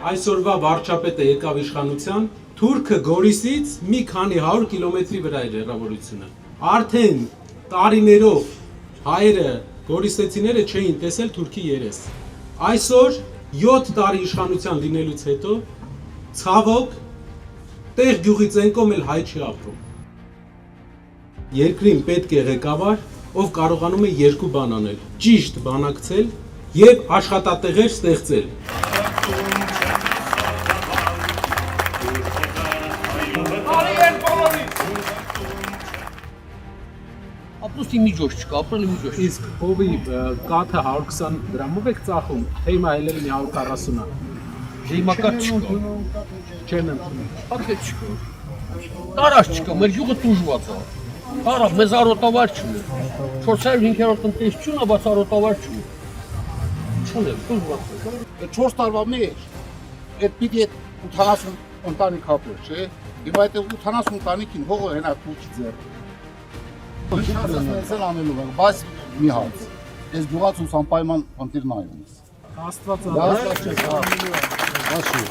Այսօրվա վարչապետը եկավ իշխանության, Թուրքը Գորիսից մի քանի 100 կիլոմետրի վրա էր հեռավորությունը։ Արդեն տարիներով հայերը, գորիսեցիները չէին տեսել Թուրքի երես։ Այսօր 7 տարի իշխանության լինելուց հետո ցավոք տեղ գյուղից ենկոմ էլ հայ չի ապրում։ Երկրին պետք է ղեկավար, ով կարողանում է երկու բան անել՝ ճիշտ բանակցել եւ աշխատատեղեր ստեղծել։ Ապրուստի միջոց չկա, ապրելի միջոց։ Իսկ հովի կաթը 120 դրամով եք ծախում, թե հիմա էլ 140-ա։ Հիմա կաթ չկա։ Չեն ընդունում։ Ակե չկա։ Տարած չկա, մեր յուղը տուժված է։ Տարած մեզ արոտավար չունի։ 400-500 տնտեսություն է, բայց արոտավար չունի։ Չունի, տուժված է։ 4 տարվա մեջ այդ պիտի 80 ընտանիք ապրեր, չէ՞։ Հիմա այդ 80 ընտանիքին հողը հենա թուրքի ձեռ։ Ես անելու եմ, բայց մի հատ։ Ես գյուղացուց անպայման ընտիր նայում ես։ Աստված Հաշի։